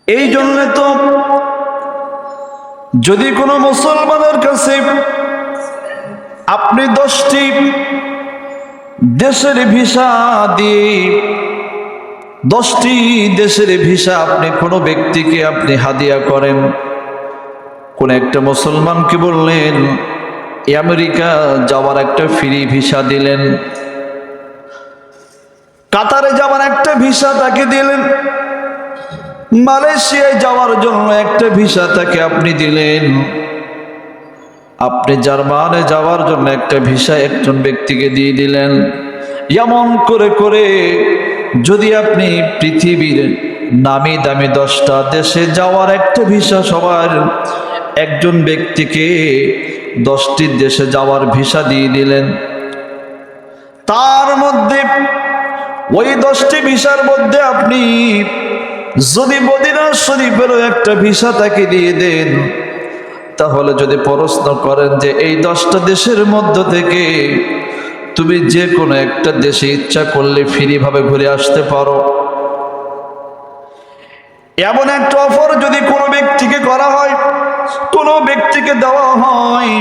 এই জন্য তো যদি কোনো মুসলমানের কাছে আপনি 10টি দেশের ভিসা দিয়ে 10টি দেশের ভিসা আপনি কোনো ব্যক্তিকে আপনি হাদিয়া করেন, কোন একটা মুসলমানকে বললেন আমেরিকা যাওয়ার একটা ফ্রি ভিসা দিলেন, কাতারে যাওয়ার একটা ভিসা তাকে দিলেন, মালয়েশিয়ায় যাওয়ার জন্য একটা ভিসা তাকে আপনি দিলেন, আপনি জার্মানে যাওয়ার জন্য একটা ভিসা একজন ব্যক্তিকে দিয়ে দিলেন। এমন করে করে যদি আপনি পৃথিবীর নামি দামি 10টা দেশে যাওয়ার একটা ভিসা সবার একজন ব্যক্তিকে 10টি দেশে যাওয়ার ভিসা দিয়ে দিলেন, তার মধ্যে ওই 10টি ভিসার মধ্যে আপনি যদি মদিনা শরীফেরও একটা ভিসা তাকে দিয়ে দেন, তাহলে যদি প্রশ্ন করেন যে এই 10টা দেশের মধ্য থেকে তুমি যে কোনো একটা দেশে ইচ্ছা করলে ফ্রি ভাবে ঘুরে আসতে পারো, এমন একটা অফার যদি কোনো ব্যক্তিকে করা হয়, কোনো ব্যক্তিকে দেওয়া হয়,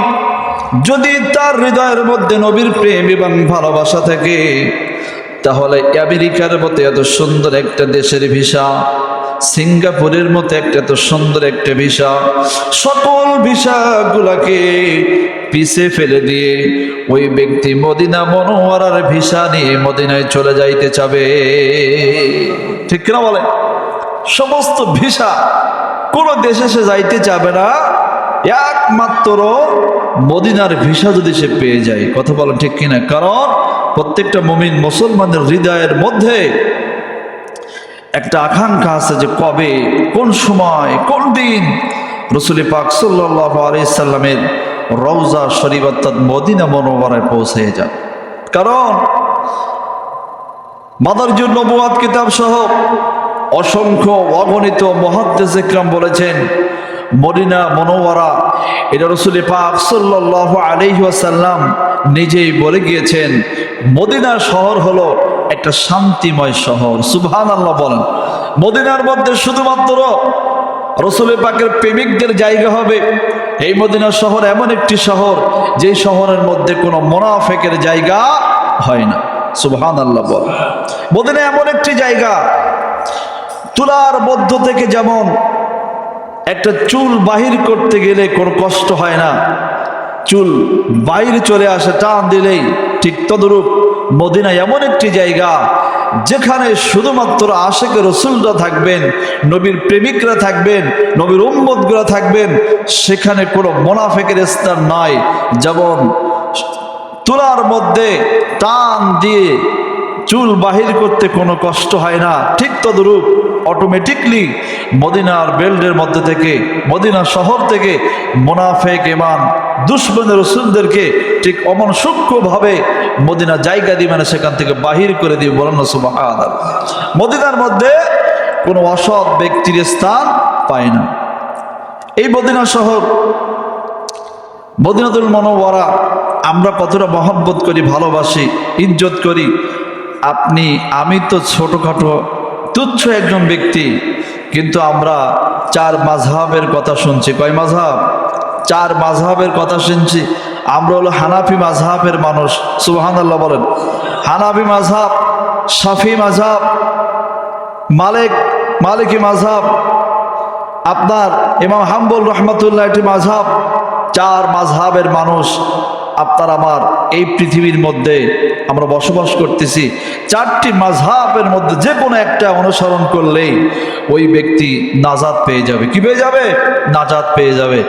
যদি তার হৃদয়ের মধ্যে নবীর প্রেম এবং ভালোবাসা থাকে, তাহলে আমেরিকার মতো এত সুন্দর একটা দেশের ভিসা, সিঙ্গাপুরের মতো একটা এত সুন্দর একটা ভিসা, সকল ভিসাগুলাকে পিছে ফেলে দিয়ে ওই ব্যক্তি মদিনা মনোয়ারার ভিসা নিয়ে মদিনায় চলে যাইতে চাবে। ঠিক কিনা বলে? সমস্ত ভিসা কোন দেশে সে যাইতে চাবে না, একমাত্র মদিনার ভিসা যদি সে পেয়ে যায়। কথা বলেন ঠিক কিনা? কারণ প্রত্যেকটা মুমিন মুসলমানের হৃদয়ের মধ্যে একটা আকাঙ্ক্ষা আছে যে কবে, কোন সময়, কোন দিন রাসূল পাক সাল্লাল্লাহু আলাইহি সাল্লামের রওজা শরীফ অর্থাৎ মদিনা মুনওয়ারায় পৌঁছে যান। কারণ মাদারিজুন নবুওয়াত কিতাব সহ অসংখ্য অগণিত মুহাদ্দিস ইকরাম বলেছেন মদিনা মুনওয়ারা এটা রাসূল পাক সাল্লাল্লাহু আলাইহি ওয়াসাল্লাম নিজেই বলে গিয়েছেন মদিনা শহর হলো একটা শান্তিময় শহর। সুবহানাল্লাহ বলেন। মদিনার মধ্যে শুধুমাত্র রাসূল পাকের প্রেমিকদের জায়গা হবে। এই মদিনা শহর এমন একটি শহর যে শহরের মধ্যে কোনো মুনাফিকের জায়গা হয় না। সুবহানাল্লাহ বলেন। মদিনা এমন একটি জায়গা, তুলার মধ্য থেকে যেমন একটা চুল বাহির করতে গেলে কোনো কষ্ট হয় না, চুল বাইরে চলে আসে টান দিলেই, ঠিক তদ্রূপ মদিনা এমন একটি জায়গা যেখানে শুধুমাত্র আশিকে রাসূলরা থাকবেন, নবীর প্রেমিকরা থাকবেন, নবীর উম্মতগুলো থাকবেন, সেখানে কোনো মুনাফিকের স্থান নাই। যেমন তুলার মধ্যে টান দিয়ে চুল বাহির করতে কোনো কষ্ট হয় না, ঠিক তদ্রূপ অটোমেটিকলি মদিনার বেল্টের মধ্যে থেকে, মদিনা শহর থেকে মুনাফিক ইমান দুশমনের রাসূলদেরকে ঠিক অমন সূক্ষ্মভাবে মদিনা জায়গা দিয়ে মানে সেখান থেকে বাহির করে দিয়ে বলেন না সুবহানাল্লাহ। মদিনার মধ্যে কোনো অসৎ ব্যক্তির স্থান পায় না। এই মদিনা শহর মদিনাতুল মুনওয়ারা আমরা কতটা মহব্বত করি, ভালোবাসি, ইজ্জত করি। আপনি আমি তো ছোটখাটো তুচ্ছ একজন ব্যক্তি, কিন্তু আমরা 4 মাযহাবের কথা শুনছি। কয় মাযহাব? 4 মাযহাবের কথা শুনছি। আমরা হলো হানাফি মাযহাবের মানুষ। সুবহানাল্লাহ বলেন। হানাফি মাযহাব, শাফি মাযহাব, মালিকি মাযহাব, আপনার ইমাম হাম্বল রাহমাতুল্লাহ এটি মাযহাব। 4 মাযহাবের মানুষ আপনার আমার এই পৃথিবীর মধ্যে আমরা বসবাস করতেছি। 4টি মাযহাবের মধ্যে যে কোনো একটা অনুসরণ করলেই ওই ব্যক্তি নাজাত পেয়ে যাবে। কি পেয়ে যাবে? নাজাত পেয়ে যাবে।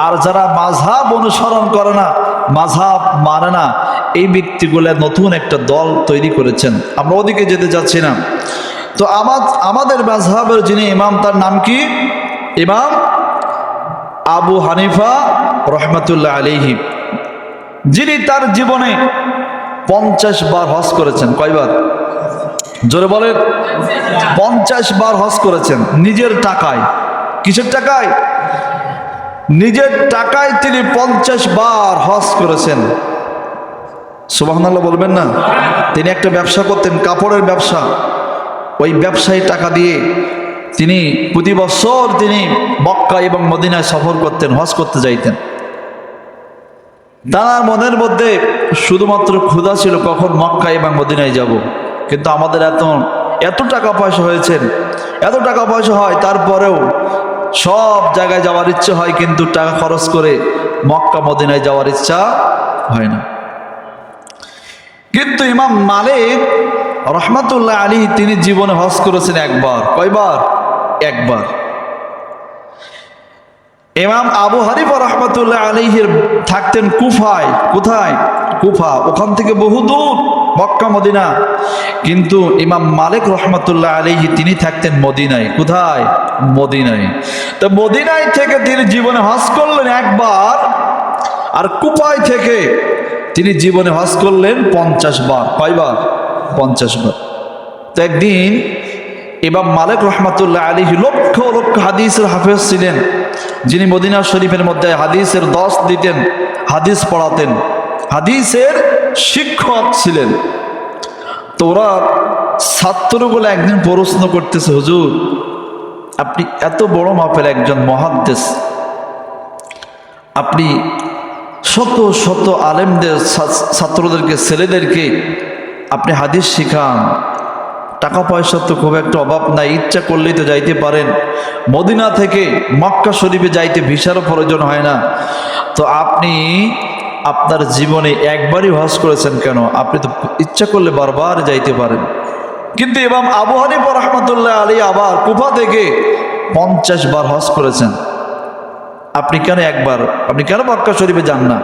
আর যারা মাযহাব অনুসরণ করে না, মাযহাব মানে না, এই ব্যক্তিগুলো নতুন একটা দল তৈরি করেছেন। আমরা ওদিকে যেতে যাচ্ছি না। তো আমাদের মাযহাবের যিনি ইমাম, তার নাম কি? ইমাম আবু হানিফা রাহমাতুল্লাহ আলাইহি, যিনি তার জীবনে 50 বার হজ করেছেন। কয়বার? জোরে বলেন। 50 বার হজ করেছেন নিজের টাকায়। কিসের টাকায়? নিজের টাকায় তিনি 50 বার হজ করেছেন। সুবহানাল্লাহ বলবেন না? তিনি একটা ব্যবসা করতেন, কাপড়ের ব্যবসা। ওই ব্যবসায়ী টাকা দিয়ে তিনি প্রতি বছর তিনি মক্কা এবং মদিনায় সফর করতেন, হজ করতে যাইতেন। তার মনের মধ্যে শুধুমাত্র ক্ষুধা ছিল কখন মক্কা এবং মদিনায় যাব। কিন্তু আমাদের এত টাকা পয়সা হয়েছেন, এত টাকা পয়সা হয়, তারপরেও সব জায়গায় যাওয়ার ইচ্ছে হয়, কিন্তু টাকা খরচ করে মক্কা মদিনায় যাওয়ার ইচ্ছা হয় না। কিন্তু ইমাম মালিক রহমাতুল্লাহ আলাইহি তিনি জীবনে হজ করেছেন একবার। কয়বার? একবার। ইমাম আবু হানিফা রহমাতুল্লাহ আলাইহি থাকতেন কুফায়। কোথায়? কুফা। ওখান থেকে বহু দূর, মক্কা মদিনা। কিন্তু ইমাম মালিক রহমাতুল্লাহ আলাইহি তিনি থাকতেন মদিনায়। কোথায়? মদিনায়। তো মদিনায় থেকে তিনি জীবনে হজ করলেন একবার, আর কুফায় থেকে তিনি জীবনে হজ করলেন 50 বার। কয়বার? 50 বার। তো একদিন ইমাম মালিক রহমাতুল্লাহ আলাইহি লক্ষ লক্ষ হাদিসের হাফেজ ছিলেন, যিনি মদিনা শরীফের মধ্যে হাদিসের 10 দিতেন, হাদিস পড়াতেন, হাদিসের শিক্ষক ছিলেন। তো ওরা ছাত্রগুলো একদিন প্রশ্ন করতেছে, হুজুর আপনি এত বড় মাপের একজন মুহাদ্দিস, আপনি শত শত আলেমদের ছাত্রদেরকে, ছেলেদেরকে আপনি হাদিস শিখান, টাকা পয়সা তো খুব একটা অভাব নাই, ইচ্ছা করলেই তো যাইতে পারেন, মদিনা থেকে মক্কা শরীফে যাইতে ভিসারও প্রয়োজন হয় না, তো আপনি আপনার জীবনে একবারই হজ করেছেন কেন? আপনি তো ইচ্ছা করলে বারবার যাইতে পারেন। কিন্তু ইমাম আবু হানিফা রাহমাতুল্লাহ আলাইহি আবার কুফা থেকে 50 বার হজ করেছেন। আপনি কেন একবার? আপনি কেন মক্কা শরীফে যান না?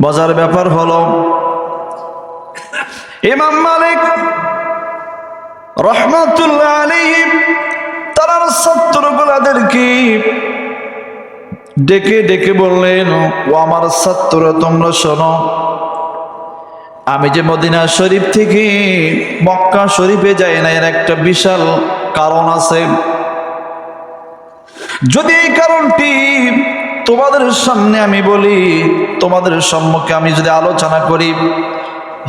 মজার ব্যাপার হলো, ইমাম মালিক রহমাতুল্লাহ আলাইহি তার ছাত্রগুলাদেরকে ডেকে ডেকে বললেন, ও আমার ছাত্র, তোমরা শোনো, আমি যে মদিনা শরীফ থেকে মক্কা শরীফে যাই না, এর একটা বিশাল কারণ আছে। যদি এই কারণটি তোমাদের সামনে আমি বলি, তোমাদের সম্মুখে আমি যদি আলোচনা করি,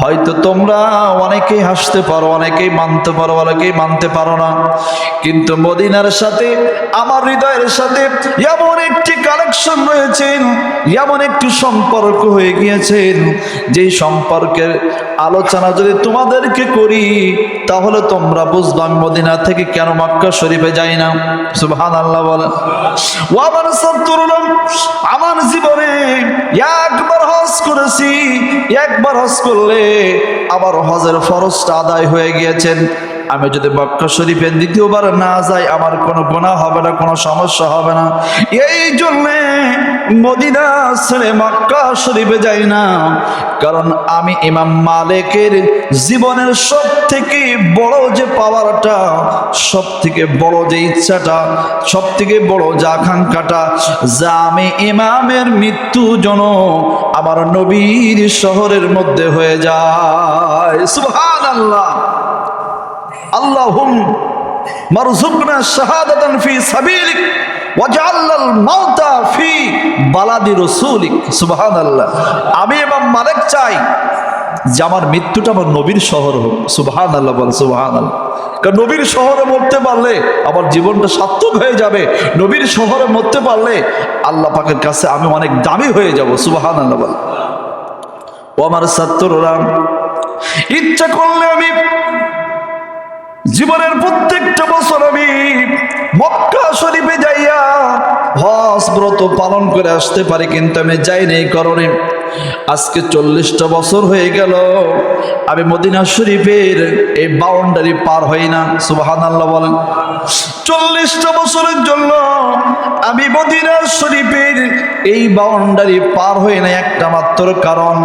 হয়তো তোমরা অনেকেই হাসতে পারো, অনেকেই মানতে পারো, অনেকেই মানতে পারো না। কিন্তু মদিনার সাথে আমার হৃদয়ের সাথে এমন একটি কানেকশন রয়েছে, এমন একটি সম্পর্ক হয়ে গিয়েছে, যেই সম্পর্কের আলোচনা যদি তোমাদেরকে করি, তাহলে তোমরা বুঝবা আমি মদিনা থেকে কেন মক্কা শরীফে যাই না। সুবহানাল্লাহ বলেন। ও আমার ছাত্ররা, আমার জীবনে একবার হজ করেছি, একবার হজ করলে আবার হজের ফরজটা আদায় হয়ে গিয়েছেন। আমি যদি মক্কা শরীফে দ্বিতীয়বার না যাই, আমার কোনো গুনাহ হবে না, কোনো সমস্যা হবে না। এই জন্যে মদিনা ছেড়ে মক্কা শরীফে যাই না, কারণ আমি ইমাম মালিকের জীবনের সব থেকে বড় যে পাওয়ারটা, সব থেকে বড় যে ইচ্ছাটা, সব থেকে বড় যে আকাঙ্ক্ষাটা, যা আমি ইমামের মৃত্যু যেন আমার নবীর শহরের মধ্যে হয়ে যায়। সুবহানাল্লাহ। আল্লাহুম মারযুকনা শাহাদাতান ফি সাবিলিক ওয়াজআলনাল মাউতা ফি বালাদি রাসূলিক। সুবহানাল্লাহ। আমি ইমাম মালিক চাই যে আমার মৃত্যুটা আমার নবীর শহর হোক। সুবহানাল্লাহ বল। সুবহানাল্লাহ। কারণ নবীর শহরে মরতে পারলে আমার জীবনটা সার্থক হয়ে যাবে। নবীর শহরে মরতে পারলে আল্লাহ পাকের কাছে আমি অনেক দামি হয়ে যাব। সুবহানাল্লাহ বল। ও আমার ছাত্ররা, ইচ্ছা করলে আমি জীবনের প্রত্যেকটা বছর আমি মক্কা শরীফে যাইয়া হজ ব্রত পালন করে আসতে পারি, কিন্তু আমি যাই না। এই কারণে আজকে 40টা বছর হয়ে গেল আমি মদিনা শরীফের এই বাউন্ডারি পার হই না। সুবহানাল্লাহ বলেন। 40টা বছরের জন্য আমি মদিনা শরীফের এই বাউন্ডারি পার হই না, একটা মাত্র কারণ,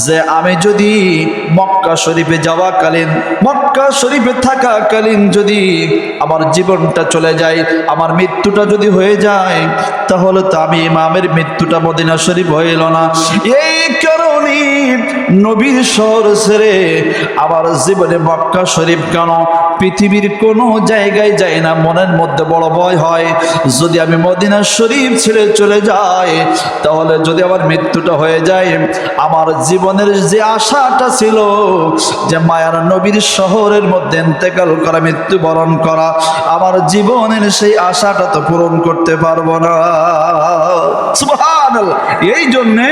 যে আমি যদি মক্কা শরীফে যাওয়াকালীন, মক্কা শরীফে থাকাকালীন যদি আমার জীবনটা চলে যায়, আমার মৃত্যুটা যদি হয়ে যায়, তাহলে তো আমি ইমামের মৃত্যুটা মদিনা শরীফ হইল না। এই কারণে নবীর শহর ছেড়ে আমার জীবনে মক্কা শরীফ কেন পৃথিবীর কোনো জায়গায় যাই না, মনের মধ্যে বড় ভয় হয় যদি আমি মদিনা শরীফ ছেড়ে চলে যাই, তাহলে যদি আমার মৃত্যুটা হয়ে যায়, আমার জীবনের যে আশাটা ছিল যে মায়ার নবীর শহরের মধ্যে ইন্তেকাল করা, মৃত্যুবরণ করা, আমার জীবনের সেই আশাটা তো পূরণ করতে পারবো না। সুবহানাল্লাহ। এই জন্যে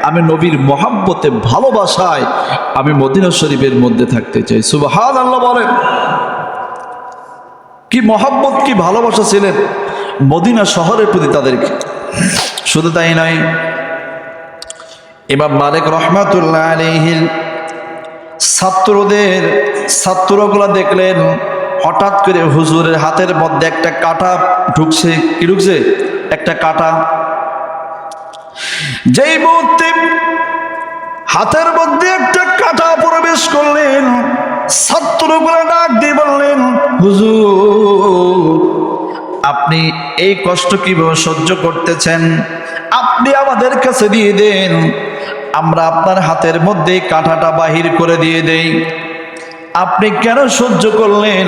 আমি নবীর মহাব্বতে ভালোবাসায় আমি মদিনা শরীফের মধ্যে থাকতে চাই। সুবহানাল্লাহ বলেন। কি মহাব্বত, কি ভালোবাসা ছিলেন মদিনা শহরের প্রতি তাদেরকে। শুধু তাই নয়, ইমাম মালিক রহমাতুল্লাহ আলাইহির ছাত্রগুলা দেখলেন হঠাৎ করে হুজুরের হাতের মধ্যে একটা কাঁটা ঢুকছে। কি ঢুকছে? একটা কাঁটা। যেই মুহূর্তে হাতের মধ্যে একটা কাঁটা প্রবেশ করলেন, ছাত্রগুলা ডাক দিয়ে বললেন, হুজুর আপনি এই কষ্ট কিভাবে সহ্য করতেছেন? আপনি আমাদের কাছে দিয়ে দেন, আমরা আপনার হাতের মধ্যে কাঁটাটা বাহির করে দিয়ে দেই। আপনি কেন সহ্য করলেন?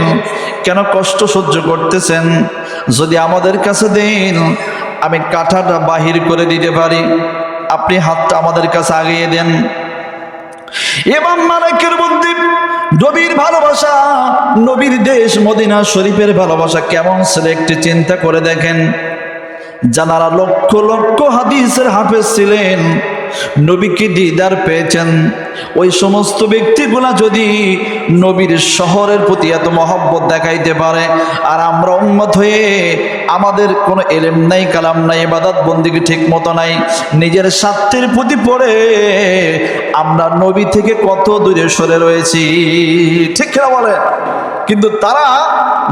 কেন কষ্ট সহ্য করতেছেন? যদি আমাদের কাছে দেন, আমি কাঁটাটা বাহির করে দিতে পারি। আপনি হাতটা আমাদের কাছে আগিয়ে দেন। ইমাম মালিকের মধ্যে নবীর ভালোবাসা, নবীর দেশ মদিনা শরীফের ভালোবাসা কেমন ছিল একটি চিন্তা করে দেখেন। যারা লক্ষ লক্ষ হাদিসের হাফেজ ছিলেন, নবীকে দিদার পেয়েছেন, ওই সমস্ত ব্যক্তিগুলা যদি নবীর শহরের প্রতি এত মহব্বত দেখাইতে পারে, আর আমরা উম্মত হয়ে আমাদের কোনো এলেম নাই, কালাম নাই, ইবাদত বন্দেগী ঠিক মতো নাই, নিজের স্বার্থের প্রতি পড়ে আমরা নবী থেকে কত দূরে সরে রয়েছি, ঠিক কিনা বলে? কিন্তু তারা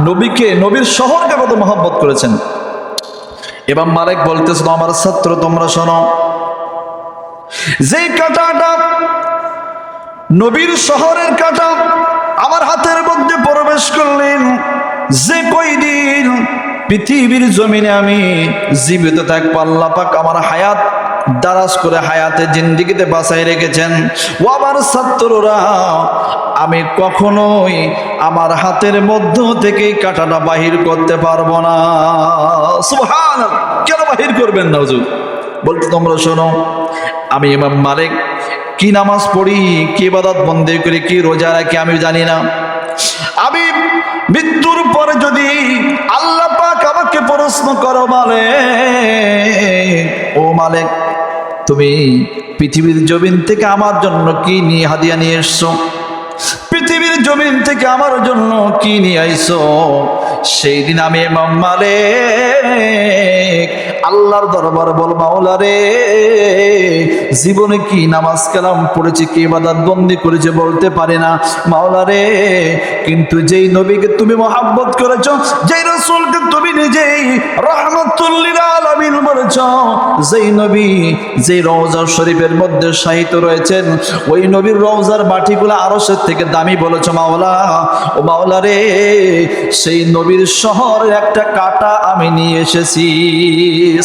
নবীকে, নবীর শহরকে কত মহব্বত করেছেন। ইমাম মালিক বলতেছেন, আমার ছাত্র তোমরা শোনো, যে কাঁটাটা নবীর শহরের কাঁটা আমার হাতের মধ্যে প্রবেশ করলেন, যে কয়দিন পৃথিবীর জমিনে আমি জীবিত থাকবো, আল্লাহ পাক আমার হায়াত দারাজ করে হায়াতে জিন্দেগিতে বাঁচাই রেখেছেন। ও আমার ছাত্ররা, আমি কখনোই আমার হাতের মধ্য থেকে কাঁটাটা বাহির করতে পারবো না। সুবহানাল্লাহ। কেন বাহির করবেন না হুজুর? বলতে তোমরা শোনো, আমি ইমাম মালিক কি নামাজ পড়ি, কি ইবাদত বন্দেগী করি, কি রোজা রাখি আমি জানি না। আমি মৃত্যুর পরে যদি আল্লাহ পাক আমাকে প্রশ্ন করো, ও মালিক তুমি পৃথিবীর জমিন থেকে আমার জন্য কি নিয়ে হাদিয়া নিয়ে এসছো, পৃথিবীর জমিন থেকে আমার জন্য কি নিয়ে আইছো, সেই দিন আমি ইমাম মালিক আল্লাহর দরবারে বল, মাওলা রে জীবনে কি নামাজ কালাম পড়েছি, কি ইবাদত বন্দেগী করেছি বলতে পারি না মাওলা রে, কিন্তু যেই নবীকে তুমি মহব্বত করেছো, যেই রাসূলকে তুমি নিজেই রাহমাতুল লিল আলামিন বলেছো, যেই নবী যেই রওজা শরীফের মধ্যে শায়িত রয়েছেন, ওই নবীর রওজার বাটিগুলো আরশের থেকে দামি বলেছো মাওলা, ও মাওলা রে সেই নবীর শহরের একটা কাঁটা আমি নিয়ে এসেছি।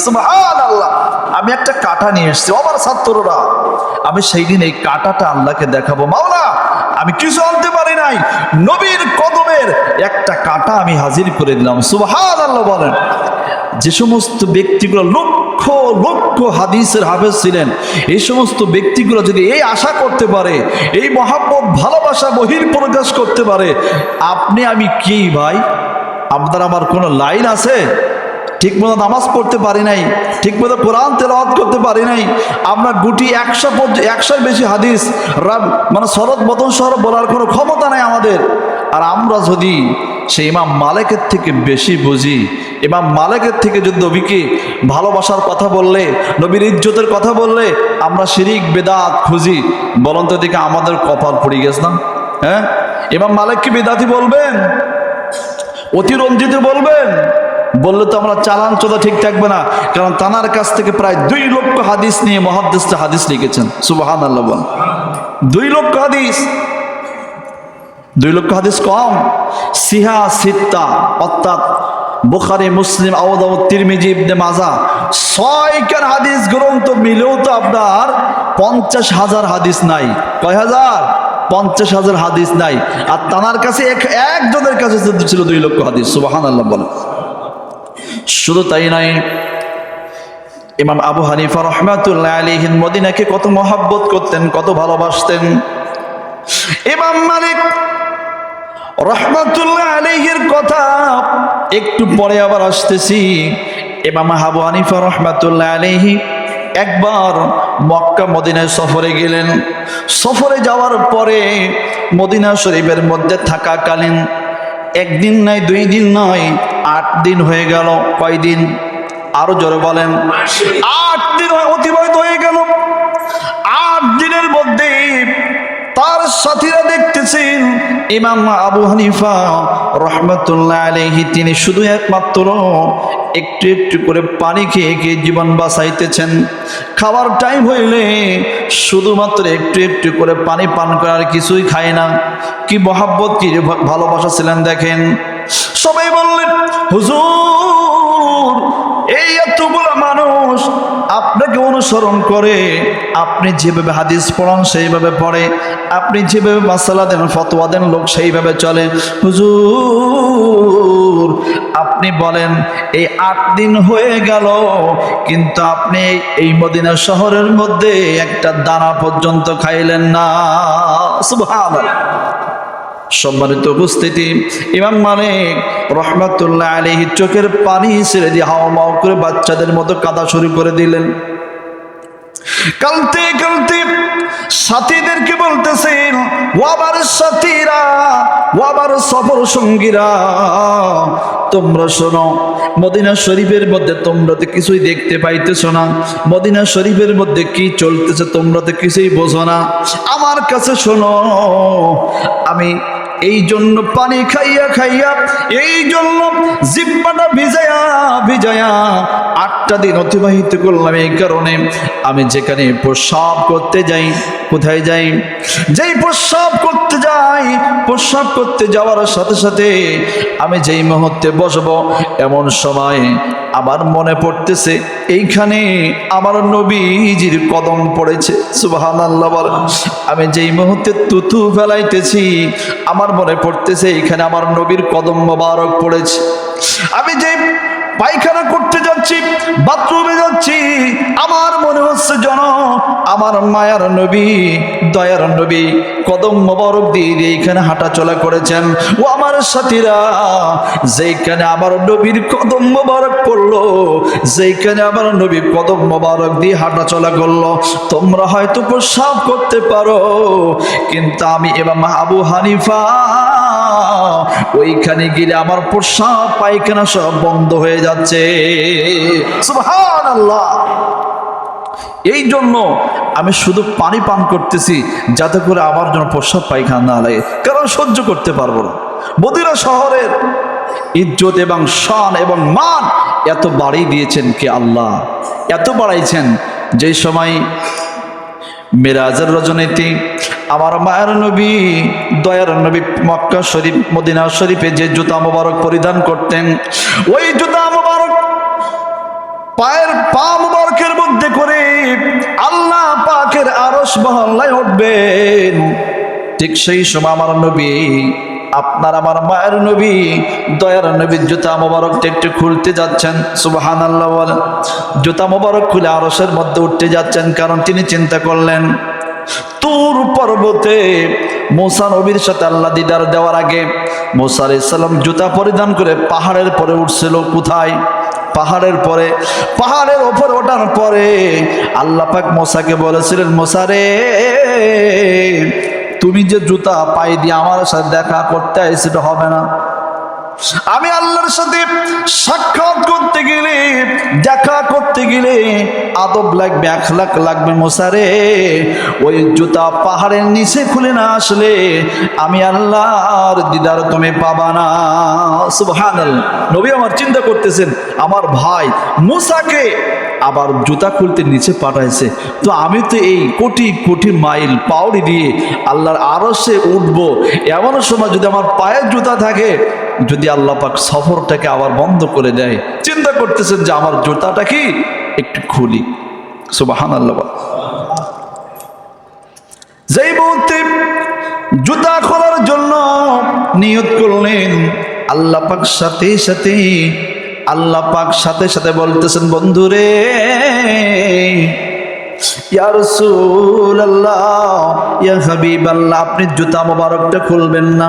সুবহানাল্লাহ। আমি একটা কাঁটা নিয়ে এসেছি। আমার ছাত্ররা, আমি সেই দিন এই কাঁটাটা আল্লাহকে দেখাবো, মাওলা আমি কিছু আনতে পারি নাই, নবীর কদমের একটা কাঁটা আমি হাজির করে দিলাম। সুবহানাল্লাহ বলেন। যে সমস্ত ব্যক্তিগুলো লক্ষ লক্ষ হাদিসের হাফেজ ছিলেন, এই সমস্ত ব্যক্তিগুলো যদি এই আশা করতে পারে, এই মহাব্বত ভালোবাসা বহির প্রকাশ করতে পারে, আপনি আমি কি ভাই? আপনার আমার কোনো লাইন আছে? ঠিক মতো নামাজ পড়তে পারি নাই, ঠিক মতো কোরআন তেলাওয়াত করতে পারি নাই, আমরা গুটি 100 বেশি হাদিস মানে শরৎ বদন সহ বলার কোনো ক্ষমতা নাই আমাদের। আর আমরা যদি সেই ইমাম মালিকের থেকে বেশি বুঝি, ইমাম মালিকের থেকে যদি নবীকে ভালোবাসার কথা বললে, নবীর ইজ্জতের কথা বললে আমরা শিরিক বেদাত খুঁজি, বলুন তো দিকে আমাদের কপাল পড়ে গেছে না? হ্যাঁ, ইমাম মালিককে বেদাতি বলবেন, অতিরঞ্জিত বলবেন, বললে তো আমরা চালান চোদা ঠিক থাকবে না। কারণ তানার কাছ থেকে প্রায় 2 লক্ষ হাদিস নিয়ে মুহাদ্দিসরা হাদিস লিখেছেন। সুবহানাল্লাহ বল। 2 লক্ষ হাদিস, 2 লক্ষ হাদিস কম। সিহা সিত্তা অর্থাৎ বুখারী, মুসলিম, আবু দাউদ, তিরমিজি, ইবনে মাজাহ 6 হাদিস গ্রন্থ মিলেও তো আপনার 50,000 হাদিস নাই। কয় হাজার? 50,000 হাদিস নাই। আর তানার কাছে একজনের কাছে ছিল 2 লক্ষ হাদিস। সুবহানাল্লাহ বলেন। শুধু তাই নয়, ইমাম আবু হানিফা রাহমাতুল্লাহ আলাইহি মদিনাকে কত মহব্বত করতেন, কত ভালোবাসতেন। ইমাম মালিক রাহমাতুল্লাহ আলাইহির কথা একটু পরে আবার আসতেছি। ইমাম আবু হানিফা রাহমাতুল্লাহ আলাইহি একবার মক্কা মদিনায় সফরে গেলেন। সফরে যাওয়ার পরে মদিনা শরীফের মধ্যে থাকাকালীন 1 দিন নয়, 2 দিন নয়, 8 দিন হয়ে গেল। কয় দিন? আরো জোরে বলেন। 8 দিন অতিবাহিত হয়ে গেল। 8 দিনের মধ্যে তার সাথীরা দেখতেছেন ইমাম আবু হানিফা রাহমাতুল্লাহ আলাইহি তিনি শুধু একমাত্র একটু একটু করে পানি খেয়ে খেয়ে জীবন বাঁচাইতেছেন। খাওয়ার টাইম হইলে শুধুমাত্র একটু একটু করে পানি পান করার, কিছুই খায় না। কি মহব্বত, কি ভালোবাসা ছিলেন দেখেন। সবাই বললেন, হুজুর এই এতগুলো মানুষ আপনাকে অনুসরণ করে, আপনি যেভাবে হাদিস পড়ান সেইভাবে পড়ে, আপনি যেভাবে মাসালা দেন, ফতোয়া দেন, লোক সেইভাবে চলে। হুজুর আপনি বলেন এই 8 দিন হয়ে গেল, কিন্তু আপনি এই মদিনা শহরের মধ্যে একটা দানা পর্যন্ত খাইলেন না। সুবহানাল্লাহ। সম্মানিত উপস্থিতি, ইমাম মালিক রাহমাতুল্লাহ আলাইহি চোখের পানি ছেড়ে দিয়ে হাওমাও করে বাচ্চাদের মতো কাঁদা শুরু করে দিলেন। কালতে কালতে সাথীদেরকে বলতেছেন, ওয়াবার সাথীরা, ওয়াবার সফর সঙ্গীরা, তোমরা শোনো, মদিনা শরীফের মধ্যে তোমরা তো কিছুই দেখতে পাইতেছো না। মদিনা শরীফের মধ্যে কি চলতেছে তোমরা তো কিছুই বোঝো না। আমার কাছে শোনো, আমি এই জন্য পানি খাইয়া খাইয়া, এই জন্য জিহ্বাটা ভিজায়া ভিজায়া 8টা দিন অতিবাহিত করলাম। এই কারণে আমি যেখানে প্রস্রাব করতে যাই, কোথায় যাই, যেই প্রস্রাব করতে যাই, প্রস্রাব করতে যাওয়ার সাথে সাথে আমি যেই মুহূর্তে বসবো, এমন সময় আমার মনে পড়তেছে এইখানে আমার নবীজির কদম পড়েছে। সুবহানাল্লাহ বলেন। আমি যেই মুহূর্তে তুতু ফেলাইতেছি, আমার মনে পড়তেছে এইখানে আমার নবীর কদম মোবারক পড়েছে। আমি যে পায়খানা করতে যাচ্ছি, বাথরুমে যাচ্ছি, আমার মনে হচ্ছে যেন আমার মায়ার নবী, দয়ার নবী কদম মোবারক দিয়ে দিয়ে এইখানে হাঁটা চলা করেছেন। ও আমার সাথীরা, যেইখানে আমার নবীর কদম মোবারক পড়লো, যেইখানে আমার নবী কদম মোবারক দিয়ে হাঁটা চলা করলো, তোমরা হয়তো প্রস্রাব করতে পারো, কিন্তু আমি ইমাম আবু হানিফা ওইখানে গেলে আমার প্রস্রাব পায়খানা সব বন্ধ হয়ে যাচ্ছে। সুবহানাল্লাহ। এই জন্য আমি শুধু পানি পান করতেছি, যাতে করে আমার জন্য প্রস্রাব পায়খানা না লাগে, কারণ সহ্য করতে পারবো না। মদিনা শহরের ইজ্জত এবং শান এবং মান এত বাড়িয়ে দিয়েছেন কে? আল্লাহ এত বাড়াইছেন। যেই সময় মেরাজের রজনীতে আমার মায়ের নবী, দয়ার নবী মক্কা শরীফ, মদিনা শরীফে যে জুতা মোবারক পরিধান করতেন, ওই জুতা মোবারক পায়ের পা মোবারকের মধ্যে করে আল্লাহ পাকের আরশ মহল্লায় উঠবেন। ঠিক সেই সময় আমার নবী, আপনার আমার মায়ের নবী, দয়ার নবীর জুতা মোবারকটা একটু খুলতে যাচ্ছেন। সুবহানাল্লাহ বলেন। জুতা মোবারক খুলে আরশের মধ্যে উঠতে যাচ্ছেন, কারণ তিনি চিন্তা করলেন তুর পর্বতে মুসা নবীর সাথে আল্লাহ দিদার দেওয়ার আগে মুসা আলাইহিস সালাম জুতা পরিধান করে পাহাড়ের পরে উঠছিল। কোথায়? পাহাড়ের পরে। পাহাড়ের ওপর ওঠার পরে আল্লাহ পাক মুসাকে বলেছিলেন, মুসা রে, তুমি যে জুতা পায়ে দিয়ে আমার সাথে দেখা করতে আইছো, সেটা হবে না। আমি আল্লাহর সাথে সাক্ষাৎ করতে গেলে, দেখা করতে গেলে আদব লাগবে, আখলাক লাগবে। মুসা রে, ওই জুতা পাহাড়ের নিচে খুলে না আসলে আমি আল্লাহর দিদার তুমি পাবা না। সুবহানাল্লাহ। নবী আমার চিন্তা করতেছেন, আমার ভাই মুসাকে আবার জুতা খুলতে নিচে পাঠাইছে, তো আমি তো এই কোটি কোটি মাইল পাউড়ি দিয়ে আল্লাহর আরশে উঠবো, এমন সময় যদি আমার পায়ের জুতা থাকে যদি আল্লাহ পাক সফরটাকে আবার বন্ধ করে দেয়, চিন্তা করতেছেন যে আমার জুতাটা কি একটু খুলি। সুবহানাল্লাহ। যেই মুহূর্তে জুতা খোলার জন্য নিয়ত করলেন, আল্লাহ পাক সাথে সাথে বলতেছেন, বন্ধুরে, ইয়া রাসূলুল্লাহ, ইয়া হাবিবাল্লাহ, আপনি জুতা মোবারকটা খুলবেন না।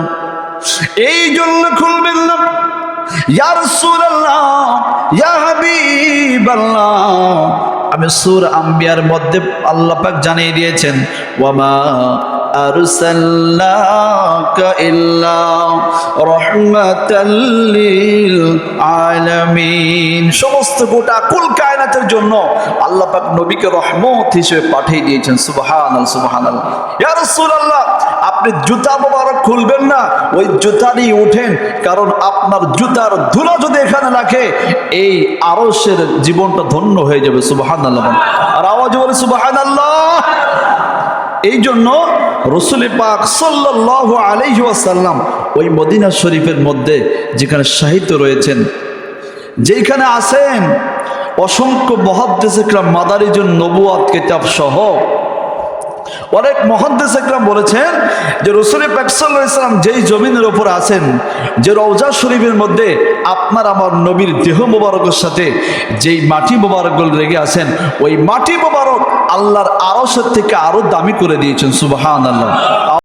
এই জন্য খুলবেন না, ইয়া রাসূলুল্লাহ, ইয়া হাবিবাল্লাহ, আমি সূরা আম্বিয়ার মধ্যে আল্লাহ পাক জানিয়ে দিয়েছেন, ওয়ামা আরসালনাকা ইল্লা রাহমাতাল লিল আলামিন। সমস্ত গোটা কুল কায়নাতের জন্য আল্লাহ পাক নবীকে রহমত হিসেবে পাঠিয়ে দিয়েছেন। সুবহানাল্লাহ, সুবহানাল্লাহ। ইয়া রাসূলুল্লাহ, আপনি জুতা মোবারক খুলবেন না, ওই জুতা নিয়ে ওঠেন, কারণ আপনার জুতার ধুলো যদি এখানে রাখে, এই আরশের জীবনটা ধন্য হয়ে যাবে। সুবহানাল্লাহ। আর আওয়াজ বলে সুবহানাল্লাহ। এই জন্য রাসূল পাক সাল্লাল্লাহু আলাইহি ওয়াসাল্লাম ওই মদিনা শরীফের মধ্যে যেখানে সাহিত্য রয়েছেন, যেখানে আছেন অসংখ্য মুহাদ্দিস ইকরাম, মাদারিজুন নবুওয়াত কিতাব সহ অনেক মুহাদ্দিস ইকরাম বলেছেন যে রাসূল পাক সাল্লাল্লাহু আলাইহি ওয়াসাল্লাম যেই জমিনের উপর আছেন, যে রওজা শরীফের মধ্যে আপনার আমার নবীর দেহ মোবারকের সাথে যেই মাটি মোবারকগুলো রেখে আছেন, ওই মাটি মোবারক আল্লাহর আরশের থেকে আরো দামি করে দিয়েছেন। সুবহানাল্লাহ।